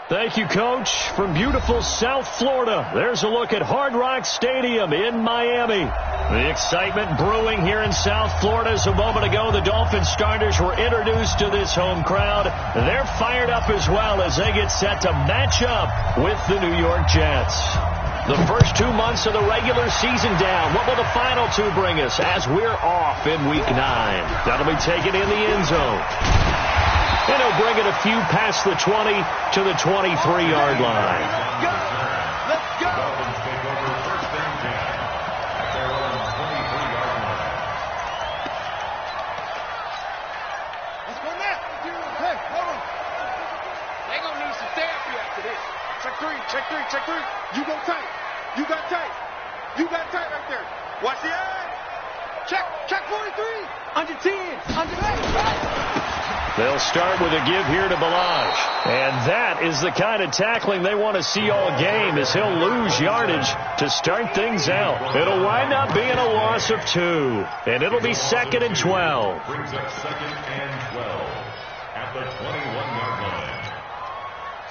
Thank you, Coach. From beautiful South Florida, there's a look at Hard Rock Stadium in Miami. The excitement brewing here in South Florida as a moment ago the Dolphins starters were introduced to this home crowd. They're fired up as well as they get set to match up with the New York Jets. The first 2 months of the regular season down. What will the final two bring us as we're off in Week 9? That'll be taken in the end zone. And he'll bring it a few past the 20 to the 23-yard line. Let's go! Dolphins take over first and 10 at their own 23-yard line. Let's go now. Hey, hold on. They're going to need some therapy after this. Check three, check three, check three. You go tight. You got tight. You got tight right there. Watch the eye. Check 43. Under 10. Under 8. They'll start with a give here to Balaj. And that is the kind of tackling they want to see all game as he'll lose yardage to start things out. It'll wind up being a loss of 2. And it'll be 2nd and 12. Brings up 2nd and 12 at the 21-yard line.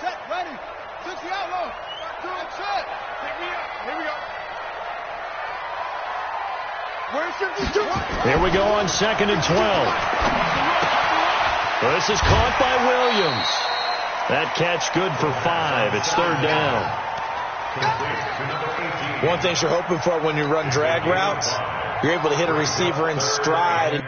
Set, ready. 60 out low. Good, set. Pick me up. Here we go. Where's 52? Here we go on 2nd and 12. This is caught by Williams. That catch good for 5. It's 3rd down. One thing you're hoping for when you run drag routes, you're able to hit a receiver in stride.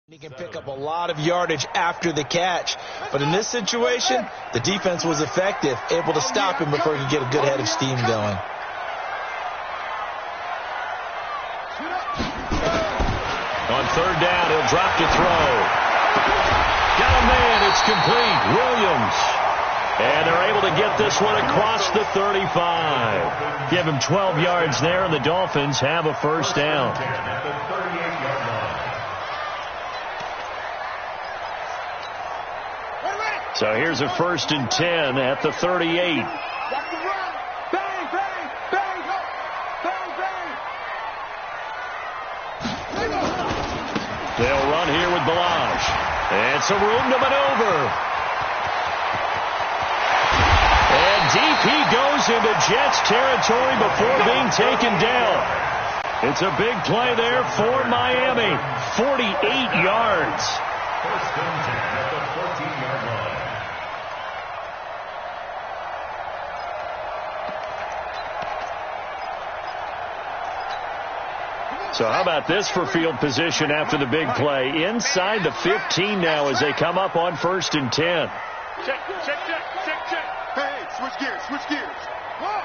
He can pick up a lot of yardage after the catch. But in this situation, the defense was effective, able to stop him before he could get a good head of steam going. On 3rd down, he'll drop to throw. Got a man. It's complete. Williams. And they're able to get this one across the 35. Give him 12 yards there, and the Dolphins have a first down. So here's a 1st and 10 at the 38. Bang, bang, bang, bang, bang. They'll run here with Balaj. And some room to maneuver. And deep he goes into Jets territory before being taken down. It's a big play there for Miami. 48 yards. 1st and 10 at the 14-yard line. So how about this for field position after the big play? Inside the 15 now as they come up on 1st and 10. Check. Hey, switch gears. Whoa.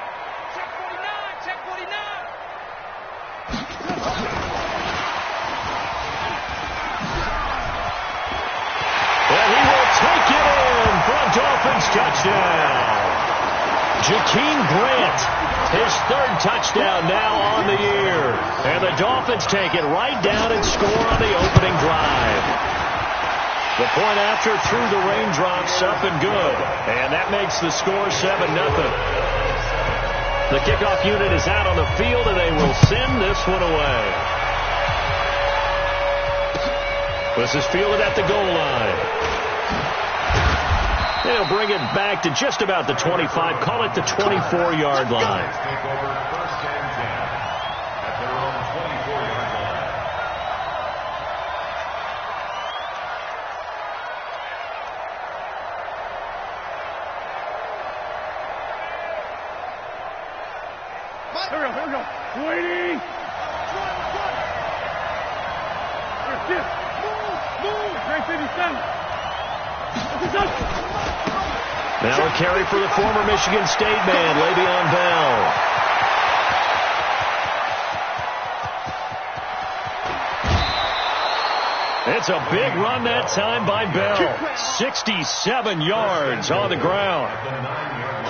Check 49. And he will take it in for a Dolphins touchdown. Jakeem Grant, his 3rd touchdown now on the year. And the Dolphins take it right down and score on the opening drive. The point after through the raindrops up and good. And that makes the score 7-0. The kickoff unit is out on the field, and they will send this one away. This is fielded at the goal line. They'll bring it back to just about the 25. Call it the 24-yard line. Take over 1st and 10 at their own 24-yard line. Here we go. Waiting. Move. Great 57. Now a carry for the former Michigan State man, Le'Veon Bell. It's a big run that time by Bell. 67 yards on the ground.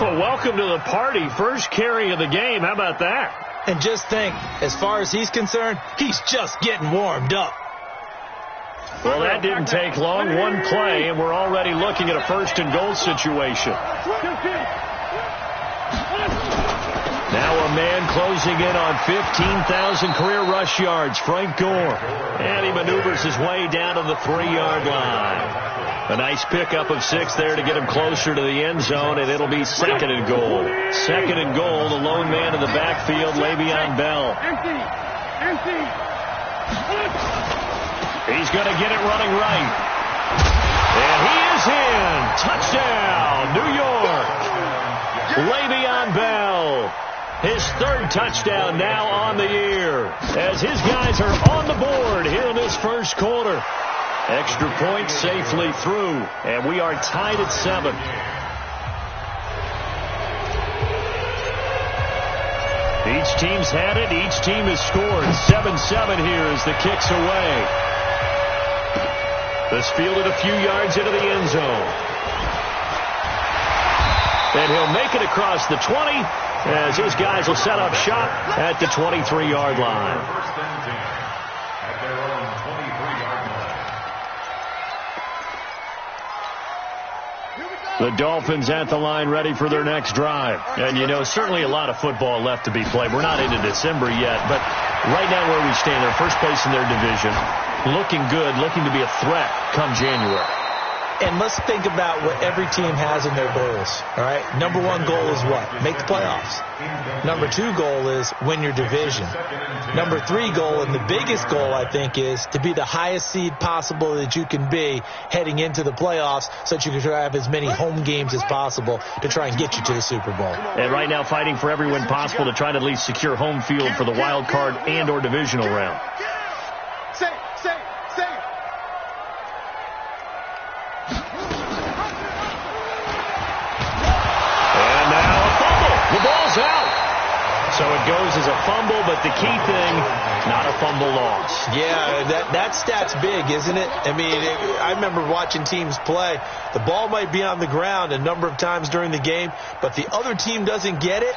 Well, welcome to the party. First carry of the game. How about that? And just think, as far as he's concerned, he's just getting warmed up. Well, that didn't take long. One play, and we're already looking at a first-and-goal situation. Now a man closing in on 15,000 career rush yards, Frank Gore. And he maneuvers his way down to the 3-yard line. A nice pickup of 6 there to get him closer to the end zone, and it'll be second and goal. Second and goal, the lone man in the backfield, Le'Veon Bell. He's going to get it running right. And he is in. Touchdown, New York. Le'Veon Bell. His 3rd touchdown now on the year, as his guys are on the board here in this first quarter. Extra point safely through, and we are tied at 7. Each team's had it. Each team has scored. 7-7 here as the kick's away. This fielded a few yards into the end zone. And he'll make it across the 20 as his guys will set up shop at the 23-yard line. First and 10 at their own 23-yard line. The Dolphins at the line, ready for their next drive. And, you know, certainly a lot of football left to be played. We're not into December yet, but right now where we stand, they're first place in their division, looking good, looking to be a threat come January. And let's think about what every team has in their goals, all right? Number 1 goal is what? Make the playoffs. Number 2 goal is win your division. Number 3 goal, and the biggest goal, I think, is to be the highest seed possible that you can be heading into the playoffs so that you can try to have as many home games as possible to try and get you to the Super Bowl. And right now fighting for every win possible to try to at least secure home field for the wild card and or divisional round. So it goes as a fumble, but the key thing, not a fumble loss. Yeah, that stat's big, isn't it? I mean, I remember watching teams play. The ball might be on the ground a number of times during the game, but the other team doesn't get it.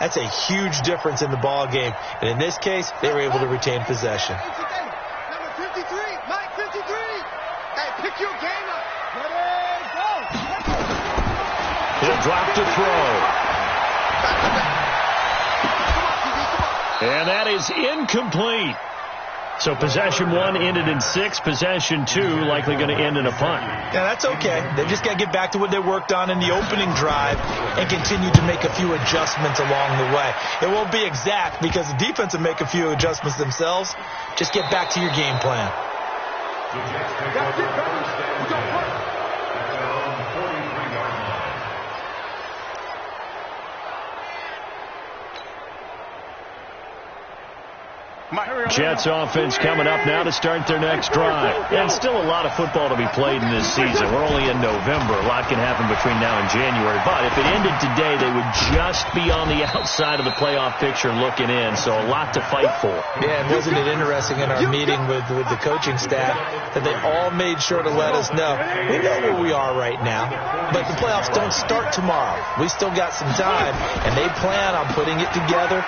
That's a huge difference in the ball game. And in this case, they were able to retain possession. Number 53, Mike 53. Hey, pick your game up. Ready, go. He'll drop to throw. And that is incomplete. So possession 1 ended in 6. Possession 2 likely going to end in a punt. Yeah, that's okay. They just got to get back to what they worked on in the opening drive and continue to make a few adjustments along the way. It won't be exact because the defense will make a few adjustments themselves. Just get back to your game plan. The Jets take over first and 10 at their own 43-yard line. Jets offense coming up now to start their next drive. And still a lot of football to be played in this season. We're only in November. A lot can happen between now and January. But if it ended today, they would just be on the outside of the playoff picture looking in. So a lot to fight for. Yeah, and wasn't it interesting in our meeting with the coaching staff that they all made sure to let us know, we know where we are right now, but the playoffs don't start tomorrow. We still got some time, and they plan on putting it together,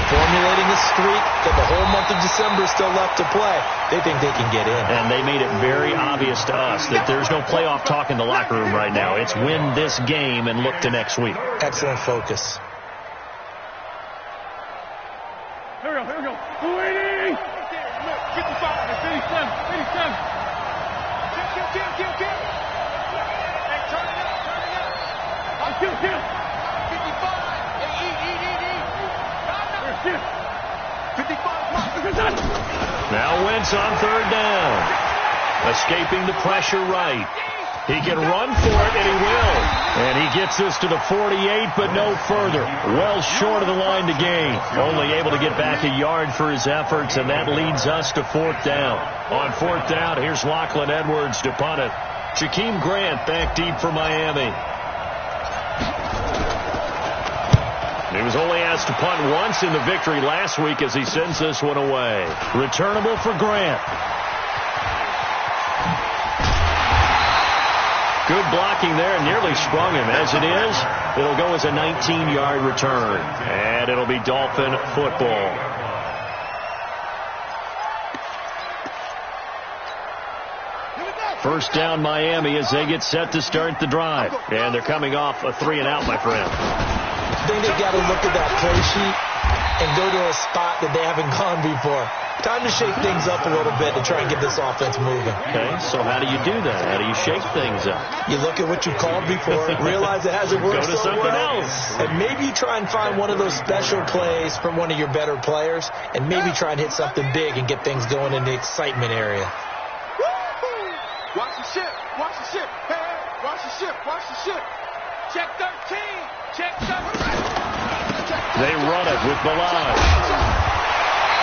formulating a streak that the whole month of December is still left to play. They think they can get in. And they made it very obvious to us that there's no playoff talk in the locker room right now. It's win this game and look to next week. Excellent focus. Here we go. Waiting. 55 and 57. Kill. Hey, turn it up. I'll kill. 55. Eat. 55. Now Wentz on third down. Escaping the pressure right. He can run for it, and he will. And he gets this to the 48, but no further. Well short of the line to gain. Only able to get back a yard for his efforts, and that leads us to fourth down. On fourth down, here's Lachlan Edwards to punt it. Jakeem Grant back deep for Miami. He was only asked to punt once in the victory last week as he sends this one away. Returnable for Grant. Good blocking there, nearly sprung him. As it is, it'll go as a 19-yard return. And it'll be Dolphin football. First down Miami as they get set to start the drive. And they're coming off a 3-and-out, my friend. I think they've got to look at that play sheet and go to a spot that they haven't gone before. Time to shake things up a little bit to try and get this offense moving. Okay, so how do you do that? How do you shake things up? You look at what you called before, realize it hasn't worked Go to so something well, else. and maybe you try and find one of those special plays from one of your better players, and maybe try and hit something big and get things going in the excitement area. Watch the ship. Watch the ship. Hey, watch the ship. Watch the ship. Check 13. Check 13. They run it with Balaj.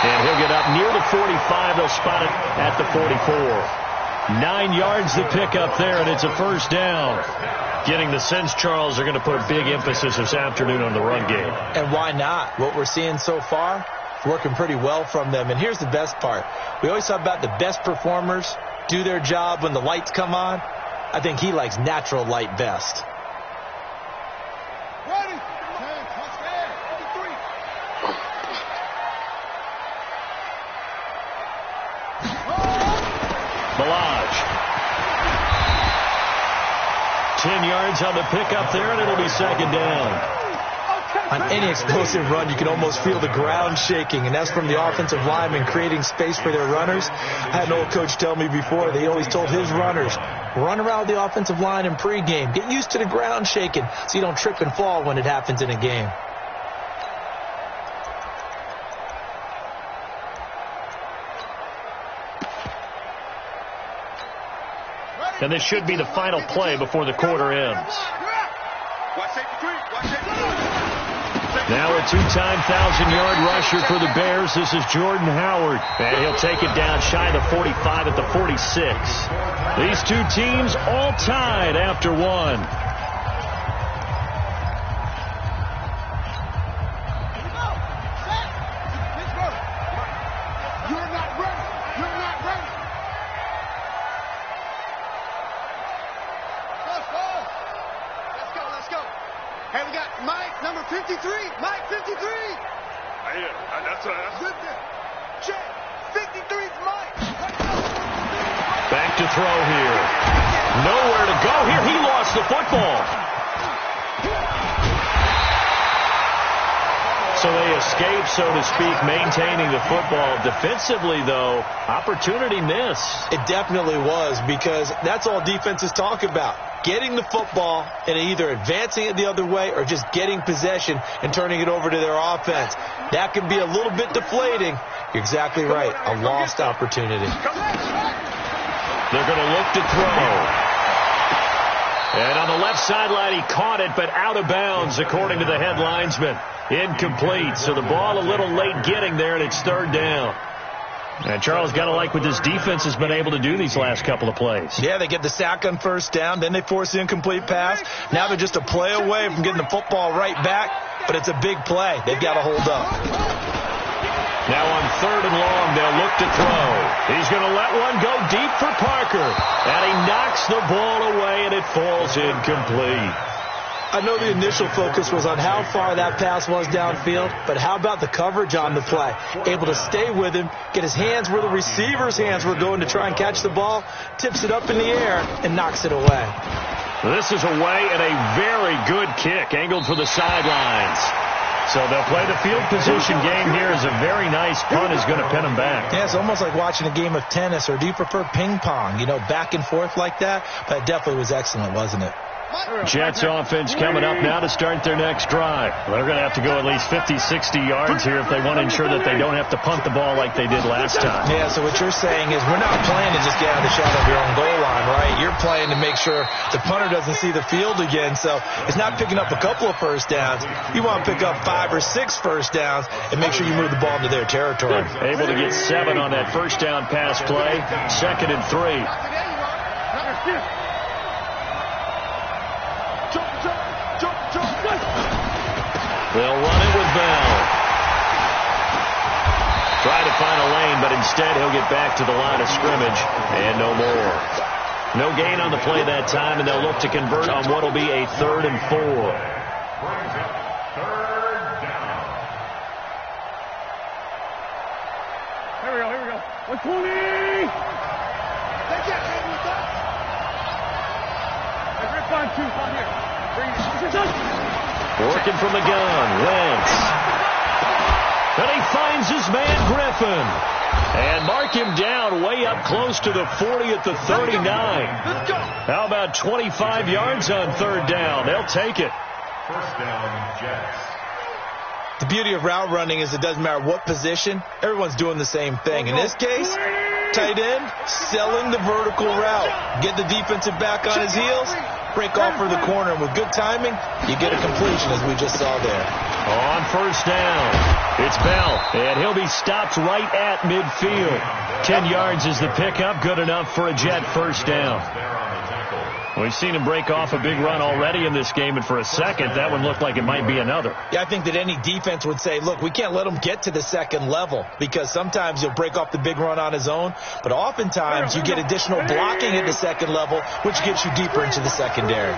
And he'll get up near the 45. They'll spot it at the 44. 9 yards to pick up there, and it's a first down. Getting the sense, Charles, are going to put a big emphasis this afternoon on the run game. And why not? What we're seeing so far, working pretty well from them. And here's the best part. We always talk about the best performers do their job when the lights come on. I think he likes natural light best. Ready. Balaj. 10 yards on the pickup there, and it'll be second down. On any explosive run, you can almost feel the ground shaking, and that's from the offensive linemen creating space for their runners. I had an old coach tell me before, they always told his runners, run around the offensive line in pregame. Get used to the ground shaking so you don't trip and fall when it happens in a game. And this should be the final play before the quarter ends. Now a two-time 1,000-yard rusher for the Bears. This is Jordan Howard. And he'll take it down shy of the 45 at the 46. These two teams all tied after one. Hey, we got Mike, number 53. Mike, 53. That's Good there. Check. 53's Mike. Back to throw here. Nowhere to go here. He lost the football. So they escape, so to speak, maintaining the football. Defensively, though, opportunity missed. It definitely was, because that's all defenses talk about. Getting the football and either advancing it the other way or just getting possession and turning it over to their offense. That can be a little bit deflating. You're exactly right. A lost opportunity. They're going to look to throw. And on the left sideline, he caught it, but out of bounds, according to the head linesman. Incomplete. So the ball a little late getting there, and it's third down. And Charles, got to like what this defense has been able to do these last couple of plays. Yeah, they get the sack on first down, then they force the incomplete pass. Now they're just a play away from getting the football right back, but it's a big play. They've got to hold up. Now on third and long, they'll look to throw. He's going to let one go deep for Parker. And he knocks the ball away, and it falls incomplete. I know the initial focus was on how far that pass was downfield, but how about the coverage on the play? Able to stay with him, get his hands where the receiver's hands were going to try and catch the ball, tips it up in the air, and knocks it away. This is away and a very good kick, angled for the sidelines. So they'll play the field position game here as a very nice punt is going to pin them back. Yeah, it's almost like watching a game of tennis, or do you prefer ping pong? You know, back and forth like that? But it definitely was excellent, wasn't it? Jets offense coming up now to start their next drive. They're going to have to go at least 50, 60 yards here if they want to ensure that they don't have to punt the ball like they did last time. Yeah, so what you're saying is we're not playing to just get out of the shadow of your own goal line, right? You're playing to make sure the punter doesn't see the field again. So it's not picking up a couple of first downs. You want to pick up 5 or 6 first downs and make sure you move the ball into their territory. Able to get 7 on that first down pass play. 2nd and 3. They'll run it with Bell. Try to find a lane, but instead he'll get back to the line of scrimmage and no more. No gain on the play that time, and they'll look to convert on what will be a 3rd and 4. Brings up 3rd down. Here we go. 120. Take that, man, with us. Hey, Rick, 5-2, come here. Bring it. Working from the gun, Wentz. And he finds his man, Griffin. And mark him down way up close to the 40 at the 39. Let's go. How about 25 yards on 3rd down? They'll take it. 1st down, Jets. The beauty of route running is it doesn't matter what position, everyone's doing the same thing. In this case, tight end, selling the vertical route. Get the defensive back on his heels, break off for the corner, and with good timing, you get a completion as we just saw there. On 1st down, it's Bell, and he'll be stopped right at midfield. 10 yards is the pickup, good enough for a Jet 1st down. We've seen him break off a big run already in this game, and for a second, that one looked like it might be another. Yeah, I think that any defense would say, look, we can't let him get to the 2nd level, because sometimes he'll break off the big run on his own, but oftentimes you get additional blocking at the 2nd level, which gets you deeper into the secondary.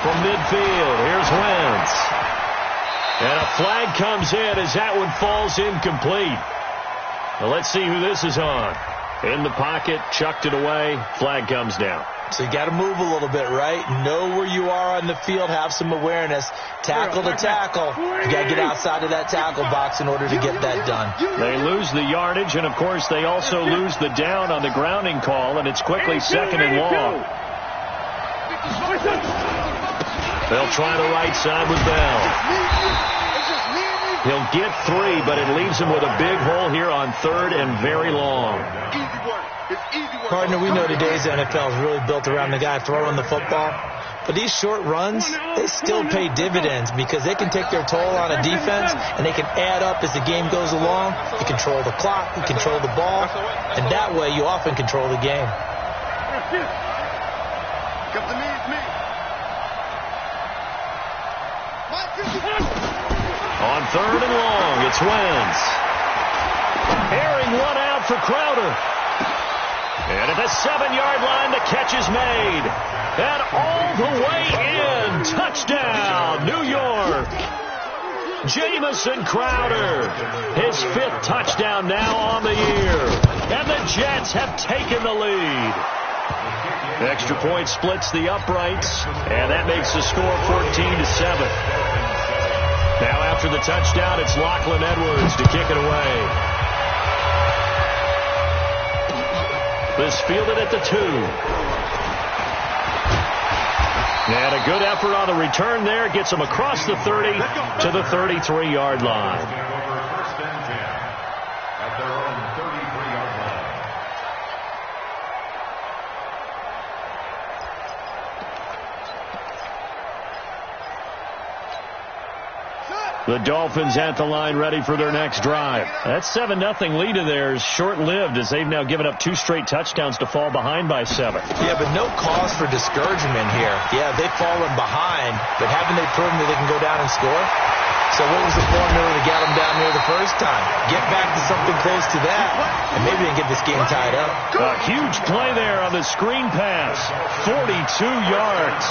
From midfield, here's Wentz. And a flag comes in as that one falls incomplete. Well, let's see who this is on. In the pocket, chucked it away, flag comes down. So you got to move a little bit, right? Know where you are on the field, have some awareness. Tackle to tackle. You got to get outside of that tackle box in order to get that done. They lose the yardage, and of course they also lose the down on the grounding call, and it's quickly 2nd and long. They'll try the right side with Bell. He'll get 3, but it leaves him with a big hole here on 3rd and very long. Partner, we know today's NFL is really built around the guy throwing the football. But these short runs, they still pay dividends because they can take their toll on a defense, and they can add up as the game goes along. You control the clock, you control the ball, and that way you often control the game. Come to me, it's me. On 3rd and long, it's Wentz. Airing one out for Crowder. And at the 7-yard line, the catch is made. And all the way in. Touchdown, New York. Jamison Crowder. His 5th touchdown now on the year. And the Jets have taken the lead. Extra point splits the uprights, and that makes the score 14-7. Now after the touchdown, it's Lachlan Edwards to kick it away. This fielded at the 2. And a good effort on the return there. Gets him across the 30 to the 33-yard line. First and 10 at their own 33-yard line. The Dolphins at the line ready for their next drive. That 7-0 lead of theirs short-lived as they've now given up 2 straight touchdowns to fall behind by 7. Yeah, but no cause for discouragement here. Yeah, they've fallen behind, but haven't they proven that they can go down and score? So what was the formula to get them down there the first time? Get back to something close to that, and maybe they can get this game tied up. A huge play there on the screen pass. 42 yards.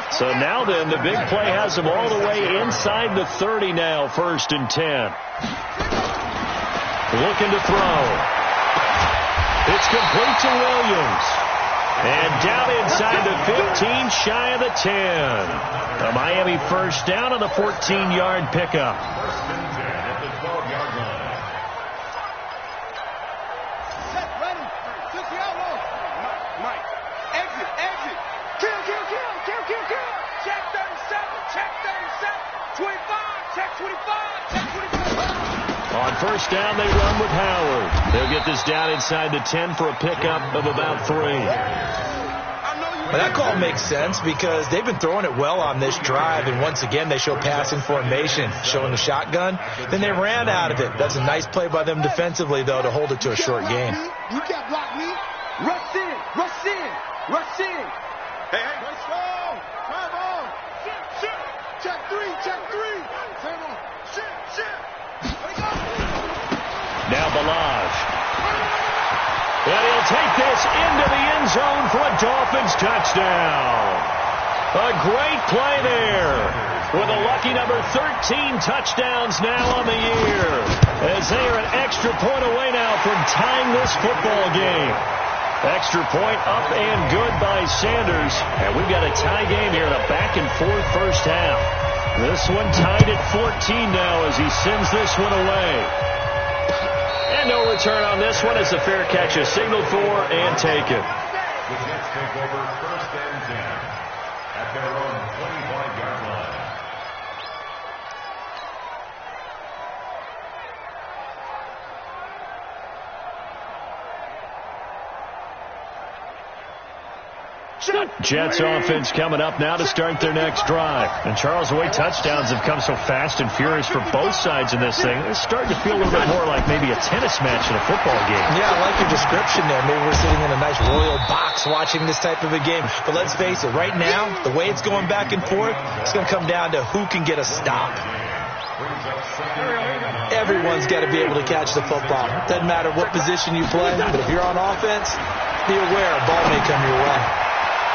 So now then, the big play has him all the way inside the 30 now, 1st and 10. Looking to throw. It's complete to Williams. And down inside the 15, shy of the 10. A Miami 1st down on the 14-yard pickup. 1st and 10 at the 12-yard line. Set, ready. Took the outlaw. Mike. Exit. Kill. Check 37. Check 37. 25. Check 25. Check 25. On 1st down, they run with Howard. They'll get this down inside the 10 for a pickup of about 3. But that call makes sense because they've been throwing it well on this drive, and once again they show passing formation, showing the shotgun. Then they ran out of it. That's a nice play by them defensively, though, to hold it to a short game. You can't block me. Rush in. Hey. Let's go. Come on. Check 3. Now Balaj. And he'll take this into the end zone for a Dolphins touchdown. A great play there with a lucky number 13 touchdowns now on the year, as they are an extra point away now from tying this football game. Extra point up and good by Sanders, and we've got a tie game here in a back-and-forth first half. This one tied at 14 now as he sends this one away. And no return on this one as the fair catch is signaled for and taken. The Jets take over first and 10 at their own 25-yard line. Jets offense coming up now to start their next drive. And Charles, the way touchdowns have come so fast and furious for both sides in this thing, it's starting to feel a little bit more like maybe a tennis match in a football game. Yeah, I like your description there. Maybe we're sitting in a nice royal box watching this type of a game. But let's face it, right now, the way it's going back and forth, it's going to come down to who can get a stop. Everyone's got to be able to catch the football. Doesn't matter what position you play, but if you're on offense, be aware a ball may come your way.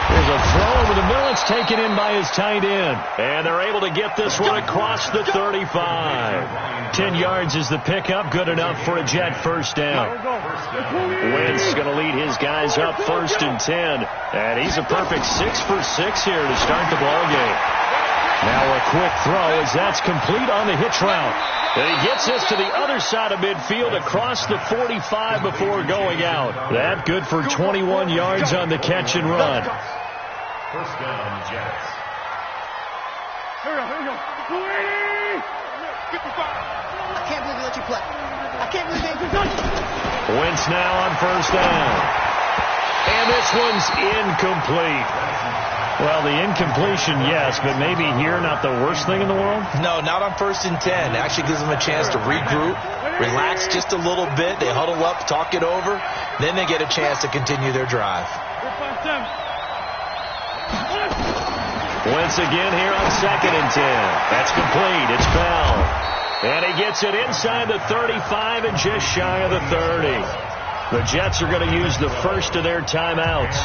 There's a throw over the middle. It's taken in by his tight end. And they're able to get this one across the 35. 10 yards is the pickup. Good enough for a Jet first down. Wentz going to lead his guys up first and 10. And he's a perfect 6 for 6 here to start the ball game. Now a quick throw as that's complete on the hitch route. And he gets us to the other side of midfield across the 45 before going out. That good for 21 yards on the catch and run. First down, Jets. Here we go. 55. I can't believe they let you play. I can't believe they let you. Wentz now on first down. And this one's incomplete. Well, the incompletion, yes, but maybe here not the worst thing in the world? No, not on first and 10. It actually gives them a chance to regroup, relax just a little bit. They huddle up, talk it over. Then they get a chance to continue their drive. Wentz again here on second and 10. That's complete. It's Bell. And he gets it inside the 35 and just shy of the 30. The Jets are going to use the first of their timeouts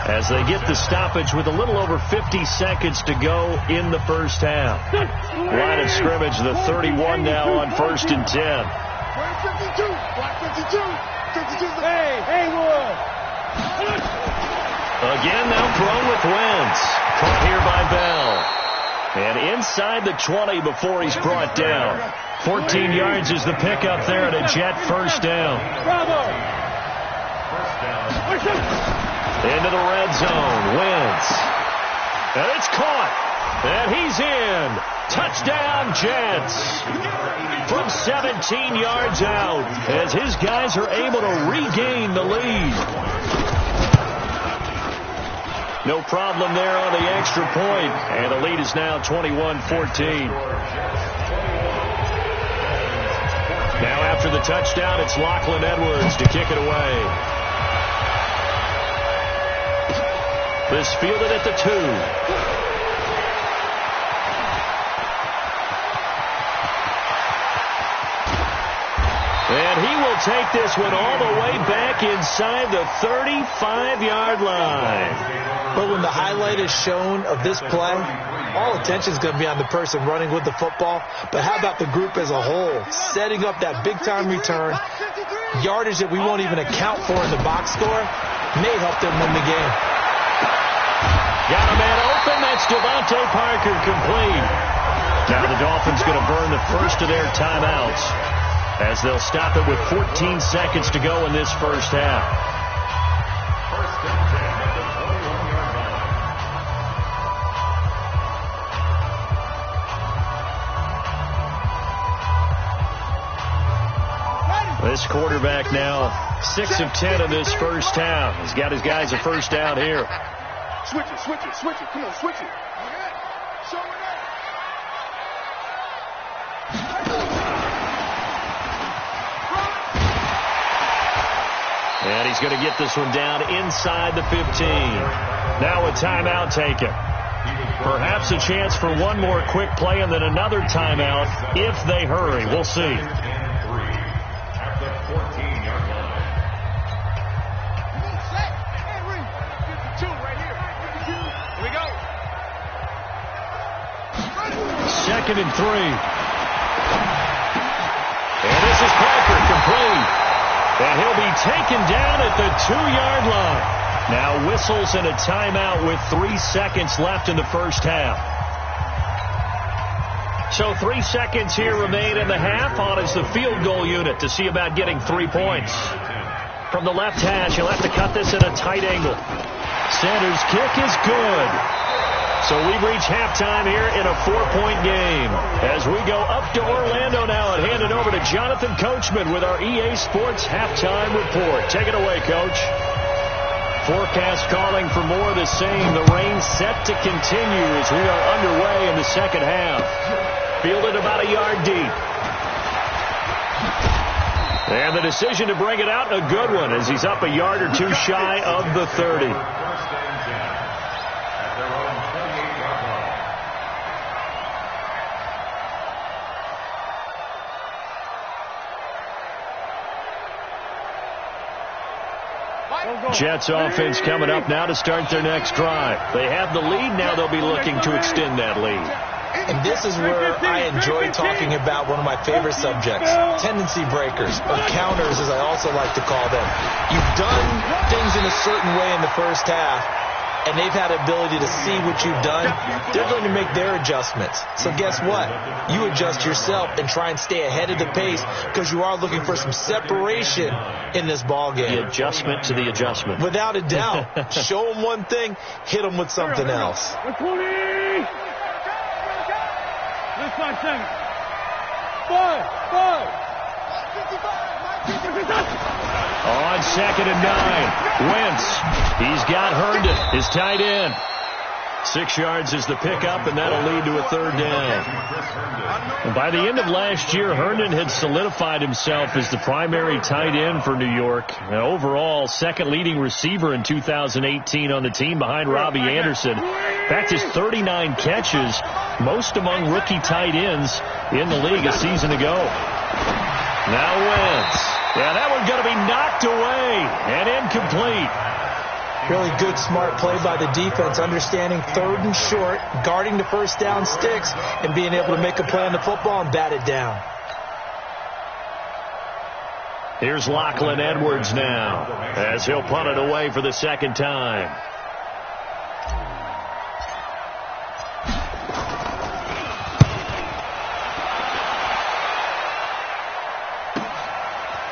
as they get the stoppage with a little over 50 seconds to go in the first half. Line of scrimmage, the 31 now on first and 10. 52. Hey, Wood. Again, now thrown with Wentz. Caught here by Bell. And inside the 20 before he's brought down. 14 yards is the pickup there at a Jet first down. Bravo. Into the red zone. Wentz. And it's caught. And he's in. Touchdown, Jets. From 17 yards out as his guys are able to regain the lead. No problem there on the extra point. And the lead is now 21-14. Now after the touchdown, it's Lachlan Edwards to kick it away. This fielded at the 2. And he will take this one all the way back inside the 35-yard line. But when the highlight is shown of this play, all attention is going to be on the person running with the football. But how about the group as a whole? Setting up that big-time return, yardage that we won't even account for in the box score, may help them win the game. Got a man open. That's Devontae Parker complete. Now the Dolphins going to burn the first of their timeouts as they'll stop it with 14 seconds to go in this first half. First and 10 at the 21-yard line. This quarterback now 6 of 10 in this first half. He's got his guys a first down here. Switch it. Come on, switch it. Show it up. And he's going to get this one down inside the 15. Now a timeout taken. Perhaps a chance for one more quick play and then another timeout if they hurry. We'll see. At the 14-yard line. 52 right here. Here we go. Second and 3. And this is Parker, complete. And he'll be taken down at the 2-yard line. Now whistles and a timeout with 3 seconds left in the first half. So 3 seconds here remain in the half. On is the field goal unit to see about getting 3 points. From the left hash, he'll have to cut this at a tight angle. Sanders' kick is good. So we've reached halftime here in a 4-point game. As we go up to Orlando now and hand it over to Jonathan Coachman with our EA Sports Halftime Report. Take it away, Coach. Forecast calling for more of the same. The rain set to continue as we are underway in the second half. Fielded about a yard deep. And the decision to bring it out, a good one, as he's up a yard or two shy of the 30. Jets offense coming up now to start their next drive. They have the lead. Now they'll be looking to extend that lead. And this is where I enjoy talking about one of my favorite subjects, tendency breakers, or counters as I also like to call them. You've done things in a certain way in the first half, and they've had the ability to see what you've done. They're going to make their adjustments. So guess what? You adjust yourself and try and stay ahead of the pace because you are looking for some separation in this ball game. The adjustment to the adjustment. Without a doubt. Show them one thing, hit them with something else. 5 seconds. 5. On 2nd and 9. Wentz. He's got Herndon, his tight end. 6 yards is the pickup, and that'll lead to a 3rd down. And by the end of last year, Herndon had solidified himself as the primary tight end for New York. Now, overall, second leading receiver in 2018 on the team behind Robbie Anderson. In fact, his 39 catches, most among rookie tight ends in the league a season ago. Now Wentz. Yeah, that one's going to be knocked away and incomplete. Really good, smart play by the defense, understanding 3rd and short, guarding the first down sticks, and being able to make a play on the football and bat it down. Here's Lachlan Edwards now, as he'll punt it away for the 2nd time.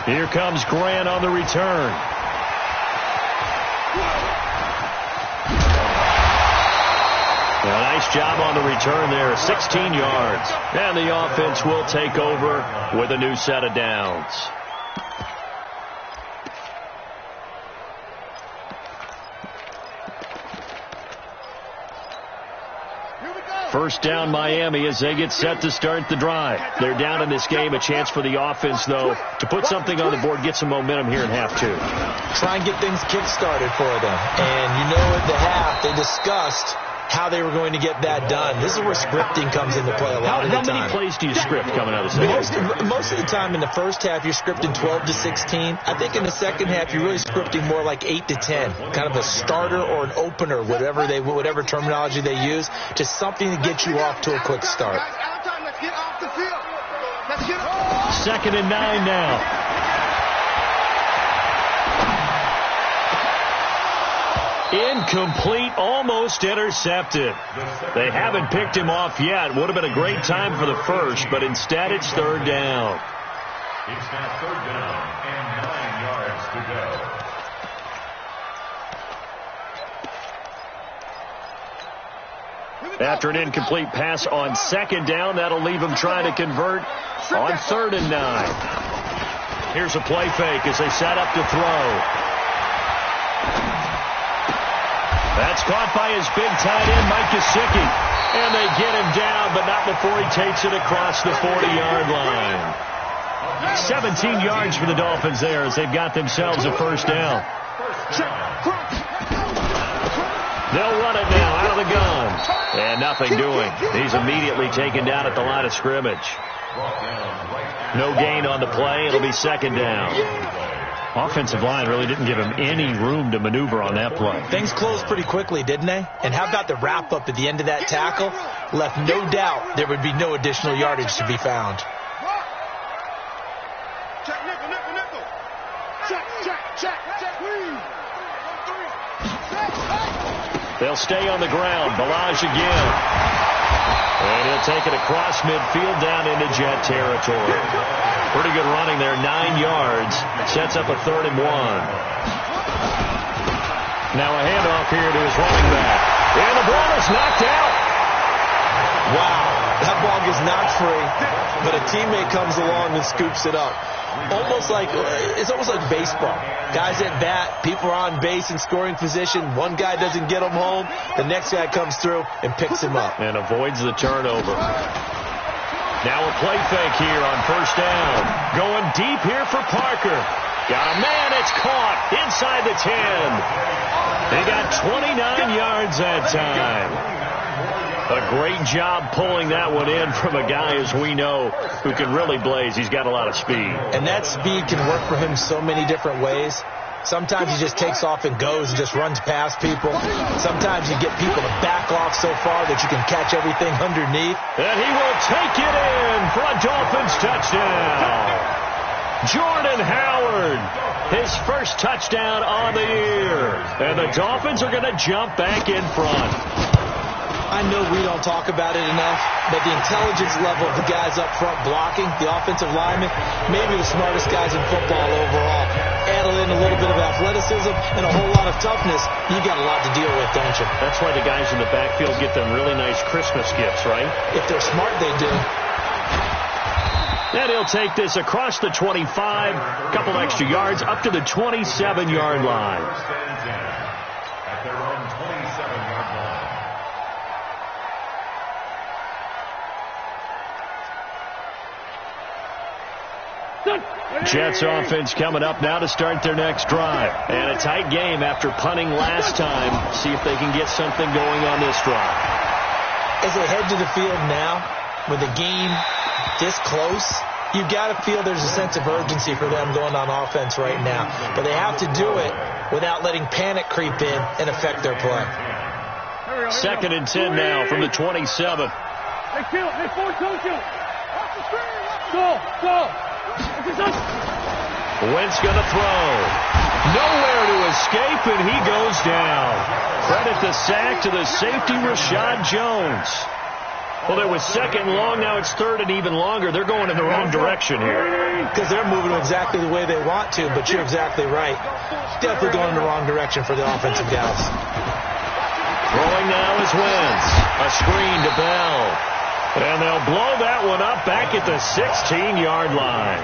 Here comes Grant on the return. A nice job on the return there, 16 yards. And the offense will take over with a new set of downs. First down Miami as they get set to start the drive. They're down in this game. A chance for the offense, though, to put something on the board, get some momentum here in half 2. Try and get things kick-started for them. And you know at the half they discussed how they were going to get that done. This is where scripting comes into play a lot of the time. How many plays do you script coming out of the second? Most of the time in the first half, you're scripting 12 to 16. I think in the second half, you're really scripting more like 8 to 10. Kind of a starter or an opener, whatever terminology they use, just something to get you off to a quick start. Let's get off the field. Let's get off. 2nd and 9 now. Incomplete, almost intercepted. They haven't picked him off yet. Would have been a great time for the first, but instead it's 3rd down. It's now 3rd down and 9 yards to go. After an incomplete pass on 2nd down, that'll leave him trying to convert on 3rd and 9. Here's a play fake as they set up to throw. That's caught by his big tight end, Mike Gesicki. And they get him down, but not before he takes it across the 40-yard line. 17 yards for the Dolphins there as they've got themselves a 1st down. They'll run it now out of the gun. And nothing doing. He's immediately taken down at the line of scrimmage. No gain on the play. It'll be second down. Offensive line really didn't give him any room to maneuver on that play. Things closed pretty quickly, didn't they? And how about the wrap-up at the end of that tackle? Left no doubt there would be no additional yardage to be found. Check, nickel, nickel, nickel. Check, check, check, check, please. They'll stay on the ground. Balaj again. And he'll take it across midfield down into Jet territory. Pretty good running there, 9 yards. Sets up a 3rd and 1. Now a handoff here to his running back. And the ball is knocked out. Wow, that ball gets knocked free, but a teammate comes along and scoops it up. It's almost like baseball. Guys at bat, people are on base in scoring position. One guy doesn't get him home. The next guy comes through and picks him up. And avoids the turnover. Now a play fake here on 1st down. Going deep here for Parker. Got a man, it's caught inside the 10. They got 29 yards that time. A great job pulling that one in from a guy, as we know, who can really blaze. He's got a lot of speed. And that speed can work for him so many different ways. Sometimes he just takes off and goes and just runs past people. Sometimes you get people to back off so far that you can catch everything underneath. And he will take it in for a Dolphins touchdown. Jordan Howard, his first touchdown on the year. And the Dolphins are going to jump back in front. I know we don't talk about it enough, but the intelligence level of the guys up front blocking, the offensive linemen, maybe the smartest guys in football overall. Add in a little bit of athleticism and a whole lot of toughness, you got a lot to deal with, don't you? That's why the guys in the backfield get them really nice Christmas gifts, right? If they're smart, they do. And he'll take this across the 25, a couple extra yards, up to the 27-yard line. At their own 27-yard line. Jets offense coming up now to start their next drive. And a tight game after punting last time. See if they can get something going on this drive. As they head to the field now, with the game this close, you've got to feel there's a sense of urgency for them going on offense right now. But they have to do it without letting panic creep in and affect their play. 2nd and 10 now from the 27. Hey, kill. Hey, forward, kill. Go. Wentz going to throw. Nowhere to escape, and he goes down. Credit the sack to the safety, Rashad Jones. Well, there was 2nd and long. Now it's 3rd and even longer. They're going in the wrong direction here. Because they're moving exactly the way they want to, but you're exactly right. Definitely going in the wrong direction for the offensive guys. Throwing now is Wentz. A screen to Bell. And they'll blow that one up back at the 16-yard line.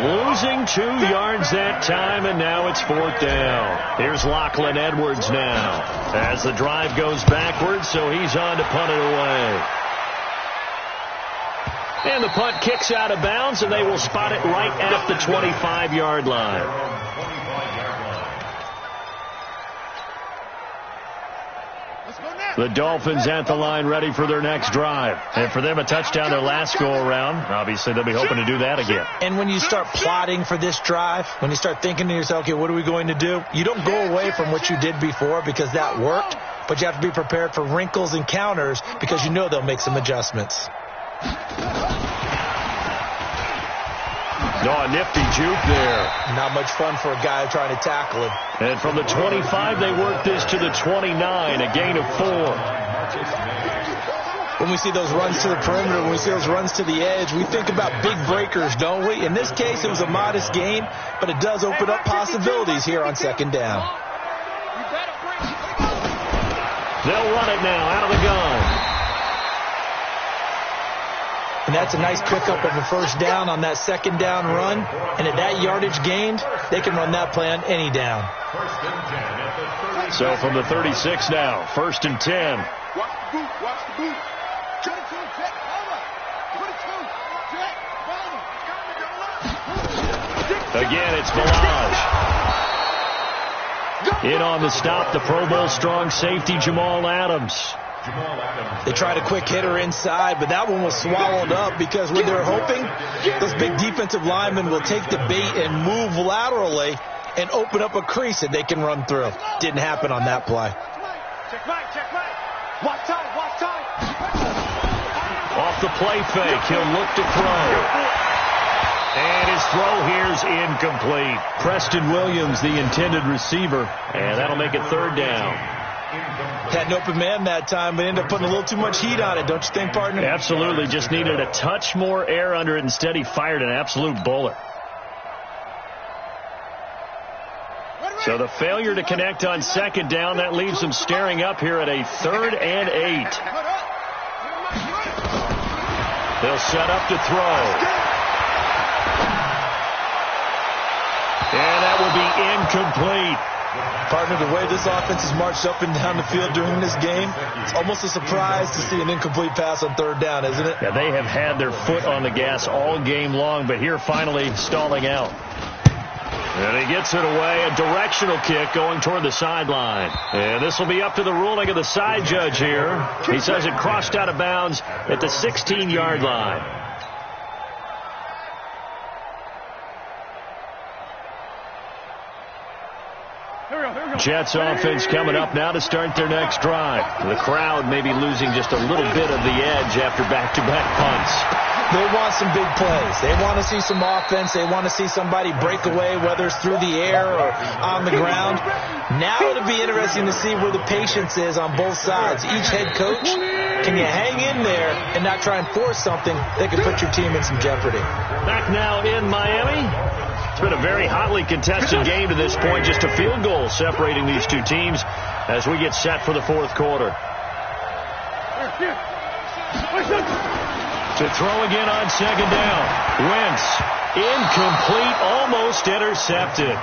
Losing 2 yards that time, and now it's 4th down. Here's Lachlan Edwards now as the drive goes backwards, so he's on to punt it away. And the punt kicks out of bounds, and they will spot it right at the 25-yard line. The Dolphins at the line ready for their next drive. And for them, a touchdown their last go-around. Obviously, they'll be hoping to do that again. And when you start plotting for this drive, when you start thinking to yourself, okay, what are we going to do? You don't go away from what you did before because that worked, but you have to be prepared for wrinkles and counters because you know they'll make some adjustments. No, a nifty juke there. Not much fun for a guy trying to tackle him. And from the 25, they work this to the 29, a gain of 4. When we see those runs to the perimeter, when we see those runs to the edge, we think about big breakers, don't we? In this case, it was a modest gain, but it does open up possibilities here on 2nd down. They'll run it now out of the gun. And that's a nice pickup of a 1st down on that 2nd down run. And at that yardage gained, they can run that play on any down. So from the 36 now, 1st and 10. Watch the boot. Again, it's Balaj. In on the stop, the Pro Bowl strong safety Jamal Adams. They tried a quick hitter inside, but that one was swallowed up because when they're hoping those big defensive linemen will take the bait and move laterally and open up a crease that they can run through. Didn't happen on that play. Check right. Watch time. Off the play fake, he'll look to throw. And his throw here's incomplete. Preston Williams, the intended receiver, and that'll make it third down. Had an open man that time, but ended up putting a little too much heat on it, don't you think, partner? Absolutely, just needed a touch more air under it. Instead, he fired an absolute bullet. So the failure to connect on second down, that leaves them staring up here at a 3rd and 8. They'll set up to throw. And that will be incomplete. Partner, the way this offense has marched up and down the field during this game, it's almost a surprise to see an incomplete pass on 3rd down, isn't it? Yeah, they have had their foot on the gas all game long, but here finally stalling out. And he gets it away, a directional kick going toward the sideline. And this will be up to the ruling of the side judge here. He says it crossed out of bounds at the 16-yard line. Jets offense coming up now to start their next drive. The crowd may be losing just a little bit of the edge after back-to-back punts. They want some big plays. They want to see some offense. They want to see somebody break away, whether it's through the air or on the ground. Now it'll be interesting to see where the patience is on both sides. Each head coach, can you hang in there and not try and force something that could put your team in some jeopardy? Back now in Miami. It's been a very hotly contested game to this point. Just a field goal separating these two teams as we get set for the 4th quarter. To throw again on second down. Wentz, incomplete, almost intercepted.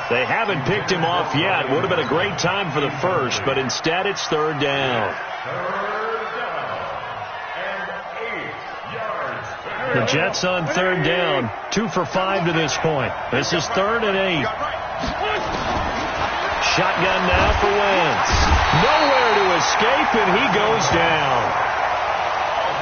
They haven't picked him off yet. Would have been a great time for the first, but instead it's 3rd down. The Jets on 3rd down, 2 for 5 to this point. This is 3rd and 8. Shotgun now for Wentz. Nowhere to escape, and he goes down.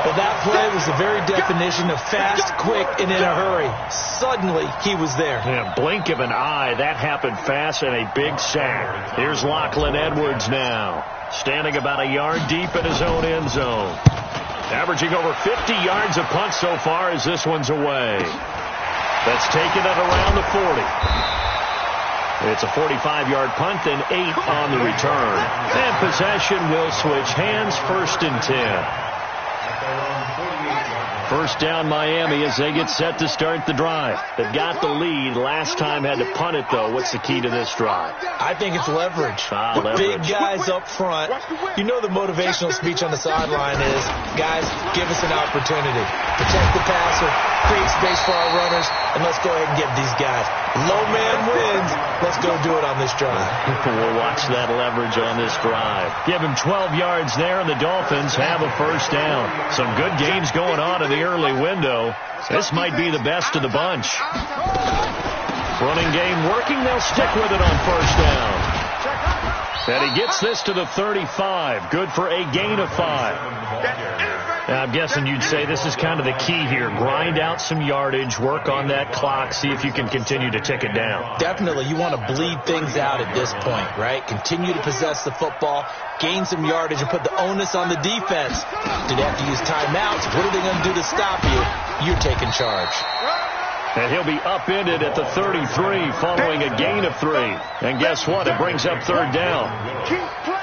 Well, that play was the very definition of fast, quick, and in a hurry. Suddenly, he was there. Yeah, blink of an eye. That happened fast and a big sack. Here's Lachlan Edwards now, standing about a yard deep in his own end zone. Averaging over 50 yards a punt so far as this one's away. That's taken at around the 40. It's a 45-yard punt and 8 on the return. And possession will switch hands, 1st and 10. First down Miami as they get set to start the drive. They've got the lead. Last time had to punt it, though. What's the key to this drive? I think it's leverage. Leverage. Big guys up front. You know the motivational speech on the sideline is, guys, give us an opportunity. Protect the passer, create space for our runners, and let's go ahead and get these guys. Low man wins. Let's go do it on this drive. We'll watch that leverage on this drive. Give him 12 yards there, and the Dolphins have a first down. Some good games going on in the early window. This might be the best of the bunch. Running game working. They'll stick with it on first down. And he gets this to the 35. Good for a gain of 5. Now, I'm guessing you'd say this is kind of the key here. Grind out some yardage, work on that clock, see if you can continue to tick it down. Definitely. You want to bleed things out at this point, right? Continue to possess the football, gain some yardage, and put the onus on the defense. Do they have to use timeouts? What are they going to do to stop you? You're taking charge. And he'll be upended at the 33 following a gain of 3. And guess what? It brings up 3rd down.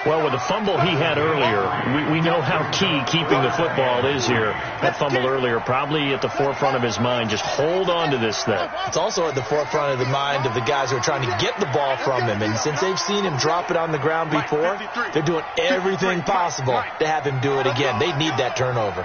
Well, with the fumble he had earlier, we know how key keeping the football is here. That fumble earlier probably at the forefront of his mind. Just hold on to this thing. It's also at the forefront of the mind of the guys who are trying to get the ball from him. And since they've seen him drop it on the ground before, they're doing everything possible to have him do it again. They need that turnover.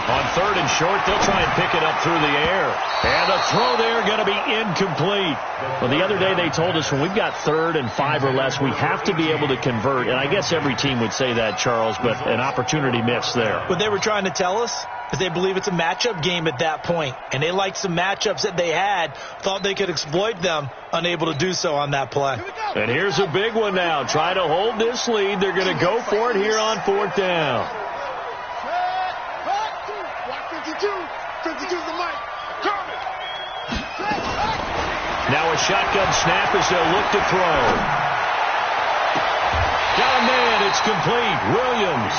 On 3rd and short, they'll try and pick it up through the air. And the throw there going to be incomplete. Well, the other day they told us when we've got 3rd and 5 or less, we have to be able to convert. And I guess every team would say that, Charles, but an opportunity missed there. What they were trying to tell us, is they believe it's a matchup game at that point, and they like some matchups that they had, thought they could exploit them, unable to do so on that play. And here's a big one now. Try to hold this lead. They're going to go for it here on 4th down. 52's the mic. Now a shotgun snap as they'll look to throw. Got a man. It's complete. Williams.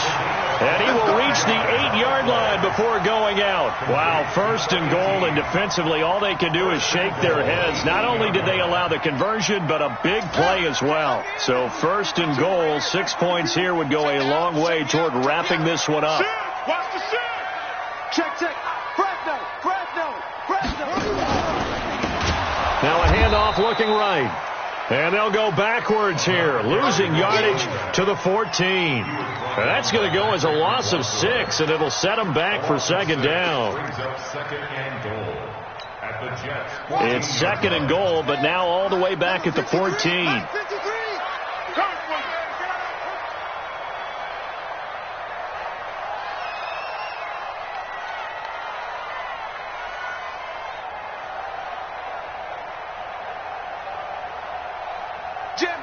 And he will reach the 8-yard line before going out. Wow, 1st and goal, and defensively all they can do is shake their heads. Not only did they allow the conversion, but a big play as well. So 1st and goal, 6 points here would go a long way toward wrapping this one up. Watch the shot. Check. Fresno. Now a handoff looking right. And they'll go backwards here, losing yardage to the 14. And that's going to go as a loss of 6, and it'll set them back for 2nd down. It's 2nd and goal, but now all the way back at the 14. Jim.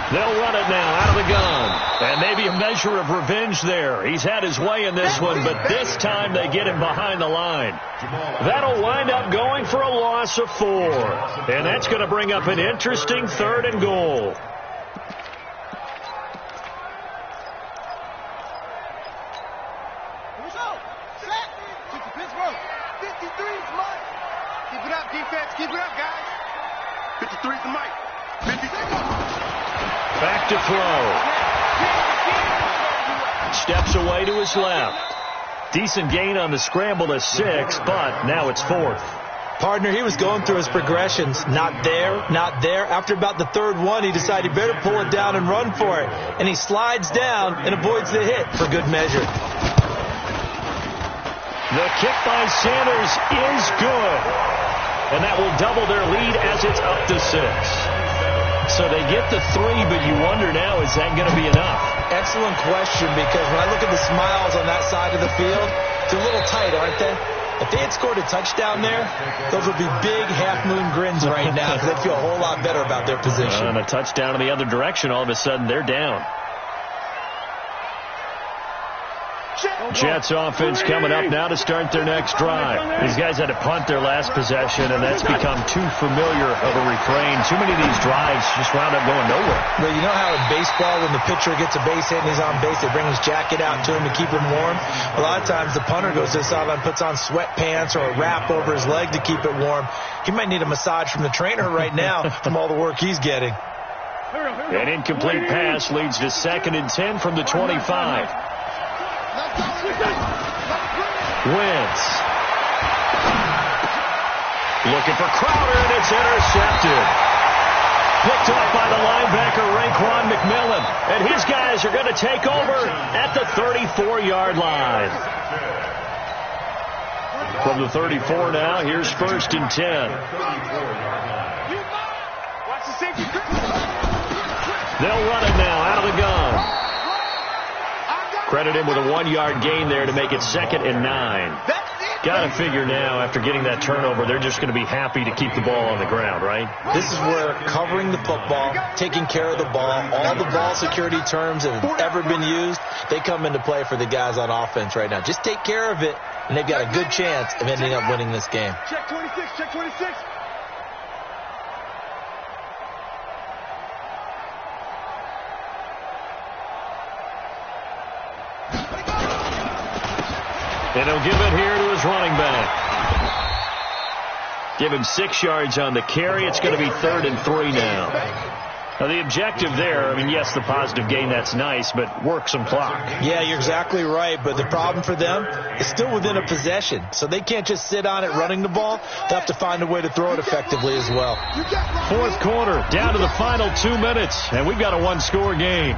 They'll run it now out of the gun. And maybe a measure of revenge there. He's had his way in this one, but this time they get him behind the line. That'll wind up going for a loss of 4. And that's going to bring up an interesting 3rd and goal. Keep it up, guys. 53's the mic. 53. Back to throw. Steps away to his left. Decent gain on the scramble to 6, but now it's 4th. Partner, he was going through his progressions. Not there. After about the 3rd one, he decided he better pull it down and run for it. And he slides down and avoids the hit for good measure. The kick by Sanders is good. And that will double their lead as it's up to 6. So they get the 3, but you wonder now, is that going to be enough? Excellent question, because when I look at the smiles on that side of the field, they're a little tight, aren't they? If they had scored a touchdown there, those would be big half-moon grins right now, because they'd feel a whole lot better about their position. And a touchdown in the other direction, all of a sudden they're down. Jets offense coming up now to start their next drive. These guys had to punt their last possession, and that's become too familiar of a refrain. Too many of these drives just wound up going nowhere. Well, you know how in baseball, when the pitcher gets a base hit and he's on base, they bring his jacket out to him to keep him warm? A lot of times the punter goes to the sideline, puts on sweatpants or a wrap over his leg to keep it warm. He might need a massage from the trainer right now from all the work he's getting. An incomplete pass leads to 2nd and 10 from the 25. Wentz. Looking for Crowder, and it's intercepted. Picked up by the linebacker, Raekwon McMillan. And his guys are going to take over at the 34-yard line. From the 34 now, here's 1st and 10. They'll run it now out of the gun. Credit him with a 1-yard gain there to make it 2nd and 9. Got to figure now, after getting that turnover, they're just going to be happy to keep the ball on the ground, right? This is where covering the football, taking care of the ball, all the ball security terms that have ever been used, they come into play for the guys on offense right now. Just take care of it, and they've got a good chance of ending up winning this game. Check 26, check 26. And he'll give it here to his running back. Give him 6 yards on the carry. It's going to be 3rd and 3 now. Now, the objective there, I mean, yes, the positive gain, that's nice, but work some clock. Yeah, you're exactly right, but the problem for them is still within a possession, so they can't just sit on it running the ball. They'll have to find a way to throw it effectively as well. 4th quarter, down to the final 2 minutes, and we've got a 1-score game.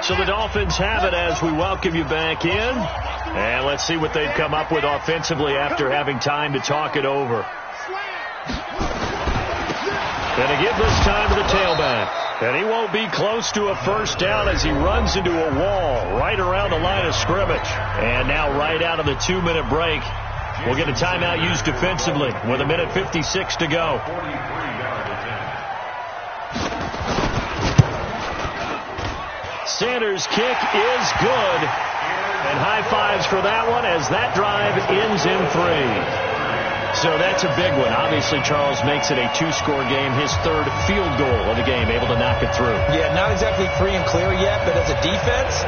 So the Dolphins have it as we welcome you back in. And let's see what they've come up with offensively after having time to talk it over. Going to give this time to the tailback. And he won't be close to a first down as he runs into a wall right around the line of scrimmage. And now right out of the 2-minute break, we'll get a timeout used defensively with 1:56 to go. Sanders' kick is good. And high fives for that one as that drive ends in 3. So that's a big one. Obviously, Charles makes it a 2-score game. His third field goal of the game, able to knock it through. Yeah, not exactly free and clear yet, but as a defense,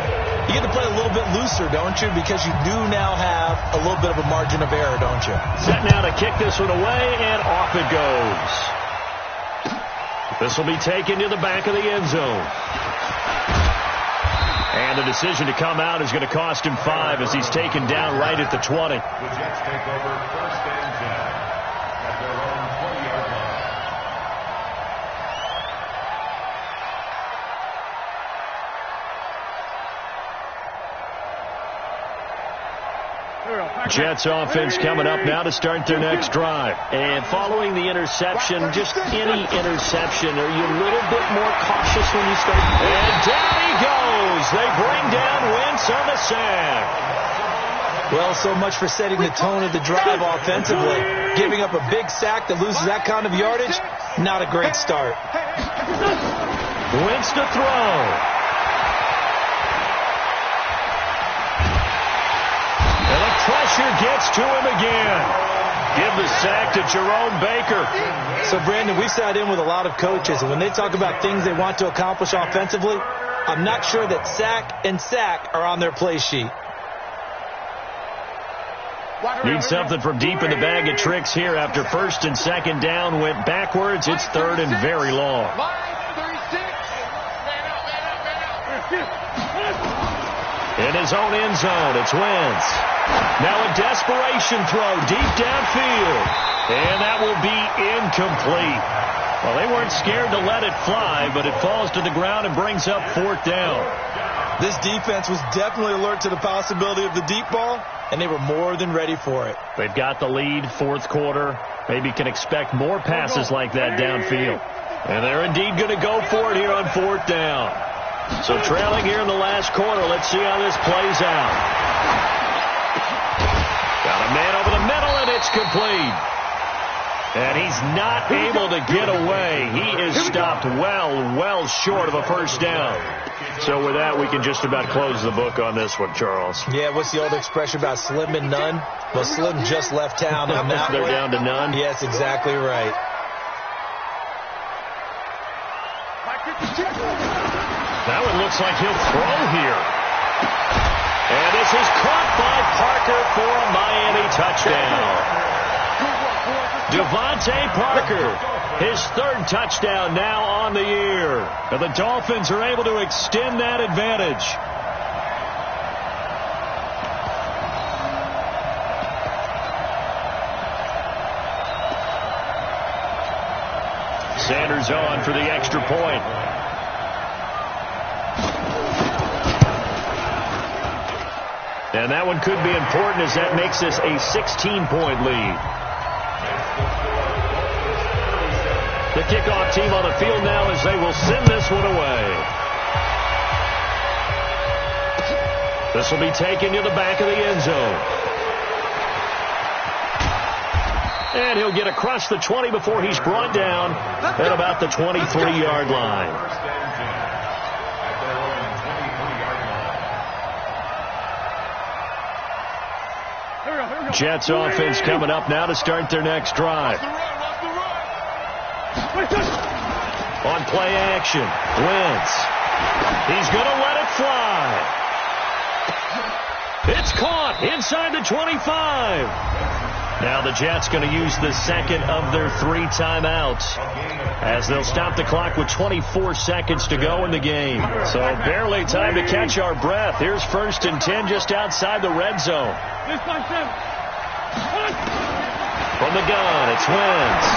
you get to play a little bit looser, don't you? Because you do now have a little bit of a margin of error, don't you? Set now to kick this one away, and off it goes. This will be taken to the back of the end zone. And the decision to come out is going to cost him 5 as he's taken down right at the 20. The Jets take over 1st and 10 at their own 20-yard line. Jets offense coming up now to start their next drive. And following the interception, just any interception, are you a little bit more cautious when you start? And down he goes. They bring down Wentz on the sack. Well, so much for setting the tone of the drive offensively. Giving up a big sack that loses that kind of yardage, not a great start. Wentz to throw. Pressure gets to him again. Give the sack to Jerome Baker. So, Brandon, we sat in with a lot of coaches, and when they talk about things they want to accomplish offensively, I'm not sure that sack and sack are on their play sheet. Need something from deep in the bag of tricks here after 1st and 2nd down went backwards. It's 3rd and very long. In his own end zone, it's Wentz. Now a desperation throw deep downfield. And that will be incomplete. Well, they weren't scared to let it fly, but it falls to the ground and brings up 4th down. This defense was definitely alert to the possibility of the deep ball, and they were more than ready for it. They've got the lead, 4th quarter. Maybe can expect more passes like that downfield. And they're indeed going to go for it here on 4th down. So trailing here in the last quarter, let's see how this plays out. Got a man over the middle, and it's complete. And he's not able to get away. He is stopped well short of a first down. So with that, we can just about close the book on this one, Charles. Yeah, what's the old expression about slim and none? Well, Slim just left town on that They're one. down to none. Yes, exactly right. That one looks like he'll throw here. And this is caught by Parker for a Miami touchdown. Devontae Parker, his 3rd touchdown now on the year. And the Dolphins are able to extend that advantage. Sanders on for the extra point. And that one could be important as that makes this a 16-point lead. The kickoff team on the field now as they will send this one away. This will be taken to the back of the end zone. And he'll get across the 20 before he's brought down at about the 23-yard line. Jets offense coming up now to start their next drive. On play action, Wentz. He's going to let it fly. It's caught inside the 25. Now the Jets going to use the 2nd of their 3 timeouts as they'll stop the clock with 24 seconds to go in the game. So barely time to catch our breath. Here's 1st and 10 just outside the red zone. From the gun, it's Wentz.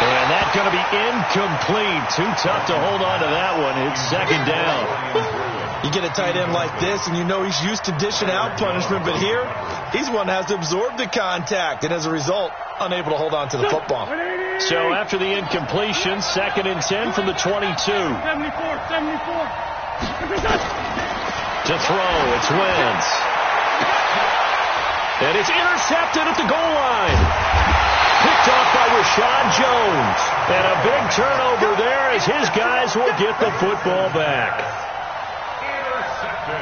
And that's going to be incomplete. Too tough to hold on to that one. It's second down. You get a tight end like this, and you know he's used to dishing out punishment, but here, he's one that has to absorb the contact, and as a result, unable to hold on to the football. So after the incompletion, 2nd and 10 from the 22. 74. To throw, it's Wentz. And it's intercepted at the goal line. Picked off by Rashad Jones. And a big turnover there as his guys will get the football back. Intercepted.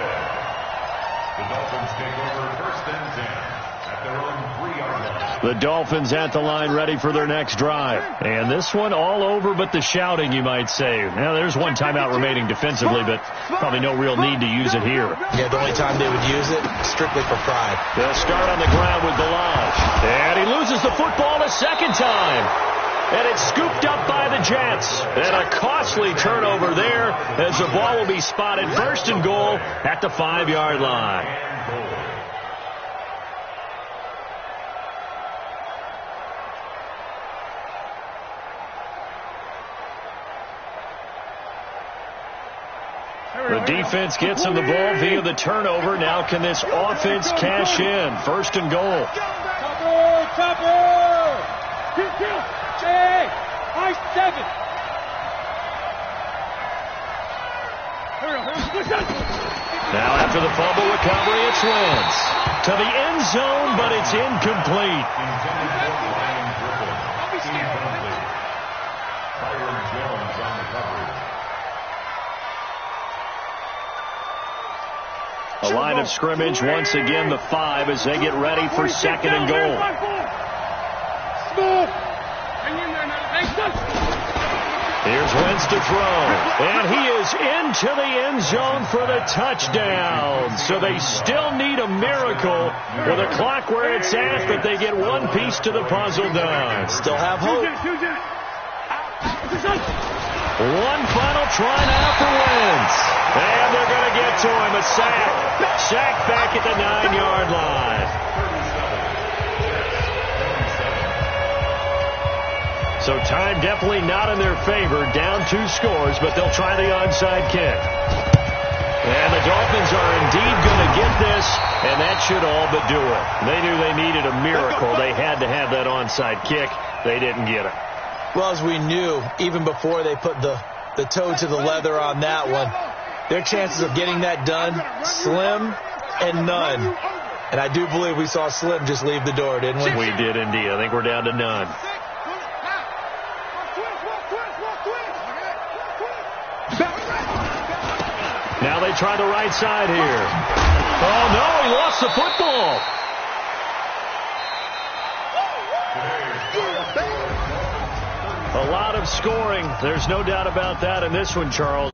The Dolphins take over 1st and 10 at their own 3-yard line. The Dolphins at the line ready for their next drive. And this one all over but the shouting, you might say. Now, there's one timeout remaining defensively, but probably no real need to use it here. Yeah, the only time they would use it, strictly for pride. They'll start on the ground with Galage. And he loses the football a second time. And it's scooped up by the Jets. And a costly turnover there as the ball will be spotted 1st and goal at the 5-yard line. The defense gets him the ball via the turnover. Now can this offense cash in? 1st and goal. Now after the fumble recovery, it's Wentz. To the end zone, but it's incomplete. A line of scrimmage, once again the 5 as they get ready for 2nd and goal. Here's Wentz to throw. And he is into the end zone for the touchdown. So they still need a miracle with a clock where it's at, but they get one piece to the puzzle done. Still have hope. One final try now for Wentz. And they're going to get to him. A sack. Sack back at the 9-yard line. So time definitely not in their favor. Down 2 scores, but they'll try the onside kick. And the Dolphins are indeed going to get this, and that should all but do it. They knew they needed a miracle. They had to have that onside kick. They didn't get it. Well, as we knew, even before they put the toe to the leather on that one, their chances of getting that done, slim and none. And I do believe we saw Slim just leave the door, didn't we? We did indeed. I think we're down to none. Now they try the right side here. Oh, no, he lost the football. A lot of scoring. There's no doubt about that in this one, Charles.